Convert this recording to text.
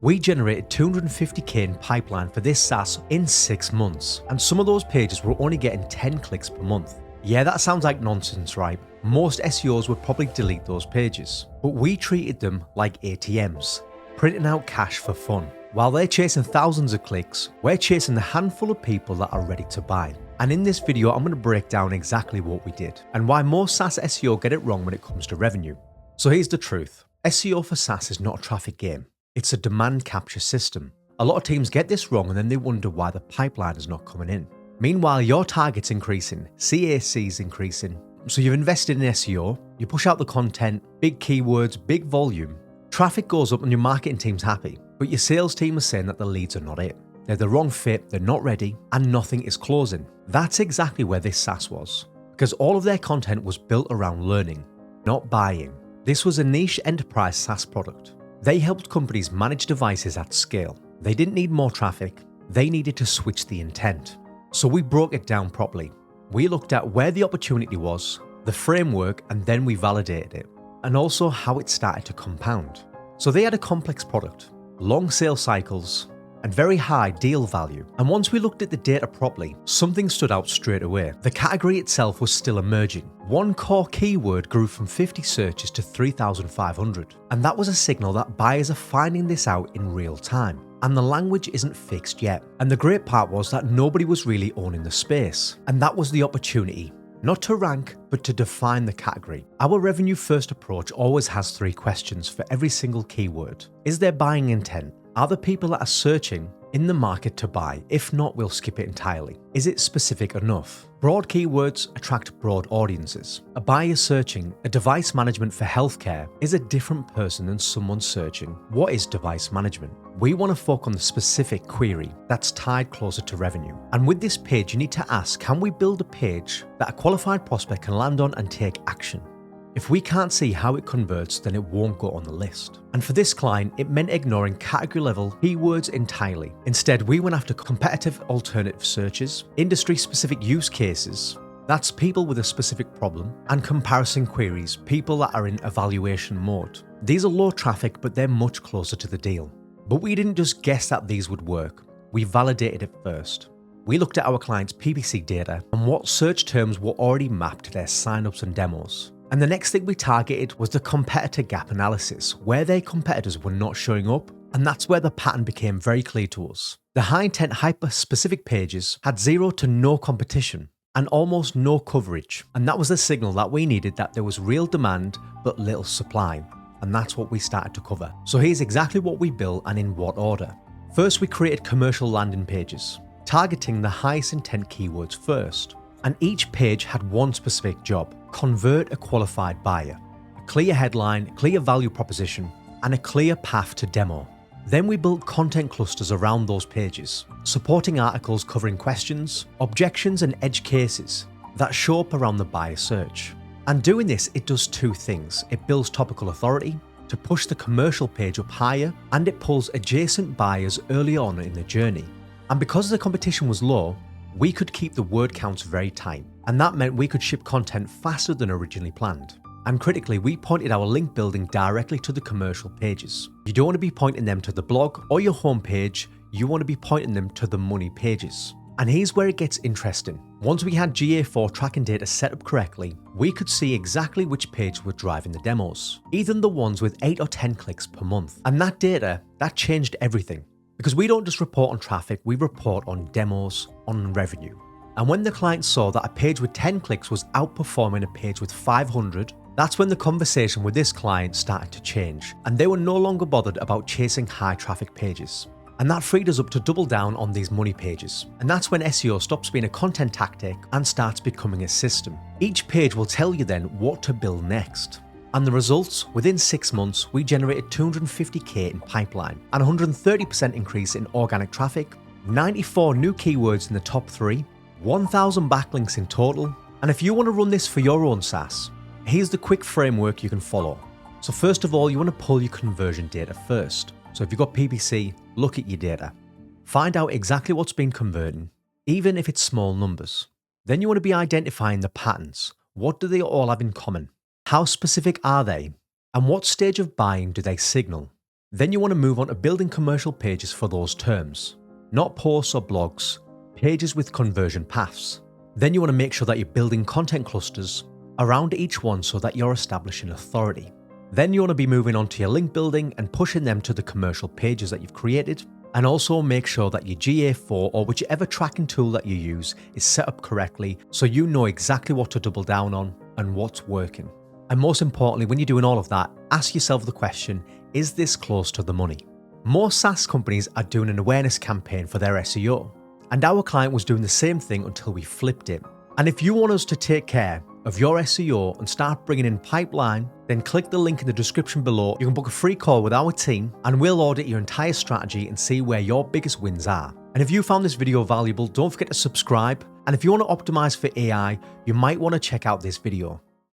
We generated 250k in pipeline for this SaaS in 6 months, and some of those pages were only getting 10 clicks per month. Yeah, that sounds like nonsense, right? Most SEOs would probably delete those pages, but we treated them like ATMs, printing out cash for fun. While they're chasing thousands of clicks, we're chasing the handful of people that are ready to buy. And in this video, I'm going to break down exactly what we did and why most SaaS SEO get it wrong when it comes to revenue. So here's the truth. SEO for SaaS is not a traffic game. It's a demand capture system. A lot of teams get this wrong and then they wonder why the pipeline is not coming in. Meanwhile, your target's increasing, CAC's increasing. So you've invested in SEO, you push out the content, big keywords, big volume. Traffic goes up and your marketing team's happy, but your sales team is saying that the leads are not it. They're the wrong fit, they're not ready, and nothing is closing. That's exactly where this SaaS was, because all of their content was built around learning, not buying. This was a niche enterprise SaaS product. They helped companies manage devices at scale. They didn't need more traffic, they needed to switch the intent. So we broke it down properly. We looked at where the opportunity was, the framework, and then we validated it, and also how it started to compound. So they had a complex product, long sales cycles, and very high deal value. And once we looked at the data properly, something stood out straight away. The category itself was still emerging. One core keyword grew from 50 searches to 3,500. And that was a signal that buyers are finding this out in real time. And the language isn't fixed yet. And the great part was that nobody was really owning the space. And that was the opportunity. Not to rank, but to define the category. Our revenue first approach always has 3 questions for every single keyword. Is there buying intent? Are the people that are searching in the market to buy? If not, we'll skip it entirely. Is it specific enough? Broad keywords attract broad audiences. A buyer searching a device management for healthcare is a different person than someone searching what is device management. We want to focus on the specific query that's tied closer to revenue. And with this page, you need to ask, can we build a page that a qualified prospect can land on and take action? If we can't see how it converts, then it won't go on the list. And for this client, it meant ignoring category level keywords entirely. Instead, we went after competitive alternative searches, industry specific use cases, that's people with a specific problem, and comparison queries, people that are in evaluation mode. These are low traffic, but they're much closer to the deal. But we didn't just guess that these would work, we validated it first. We looked at our clients' PPC data and what search terms were already mapped to their signups and demos. And the next thing we targeted was the competitor gap analysis, where their competitors were not showing up, and that's where the pattern became very clear to us. The high-intent, hyper-specific pages had 0 to no competition and almost no coverage, and that was the signal that we needed that there was real demand but little supply, and that's what we started to cover. So here's exactly what we built and in what order. First, we created commercial landing pages, targeting the highest intent keywords first. And each page had one specific job: convert a qualified buyer. A clear headline, clear value proposition, and a clear path to demo. Then we built content clusters around those pages, supporting articles covering questions, objections, and edge cases that show up around the buyer search. And doing this, it does 2 things. It builds topical authority to push the commercial page up higher, and it pulls adjacent buyers early on in the journey. And because the competition was low, we could keep the word counts very tight, and that meant we could ship content faster than originally planned. And critically, we pointed our link building directly to the commercial pages. You don't want to be pointing them to the blog or your homepage, you want to be pointing them to the money pages. And here's where it gets interesting. Once we had GA4 tracking data set up correctly, we could see exactly which pages were driving the demos, even the ones with 8 or 10 clicks per month. And that data, that changed everything. Because we don't just report on traffic, we report on demos, on revenue. And when the client saw that a page with 10 clicks was outperforming a page with 500, that's when the conversation with this client started to change, and they were no longer bothered about chasing high traffic pages. And that freed us up to double down on these money pages. And that's when SEO stops being a content tactic and starts becoming a system. Each page will tell you then what to build next. And the results, within 6 months, we generated 250k in pipeline and 130% increase in organic traffic, 94 new keywords in the top 3, 1,000 backlinks in total. And if you want to run this for your own SaaS, here's the quick framework you can follow. So first of all, you want to pull your conversion data first. So if you've got PPC, look at your data. Find out exactly what's been converting, even if it's small numbers. Then you want to be identifying the patterns. What do they all have in common? How specific are they? And what stage of buying do they signal? Then you want to move on to building commercial pages for those terms. Not posts or blogs, pages with conversion paths. Then you want to make sure that you're building content clusters around each one so that you're establishing authority. Then you want to be moving on to your link building and pushing them to the commercial pages that you've created. And also make sure that your GA4 or whichever tracking tool that you use is set up correctly so you know exactly what to double down on and what's working. And most importantly, when you're doing all of that, ask yourself the question, is this close to the money? Most SaaS companies are doing an awareness campaign for their SEO, and our client was doing the same thing until we flipped it. And if you want us to take care of your SEO and start bringing in pipeline, then click the link in the description below. You can book a free call with our team and we'll audit your entire strategy and see where your biggest wins are. And if you found this video valuable, don't forget to subscribe. And if you want to optimize for AI, you might want to check out this video.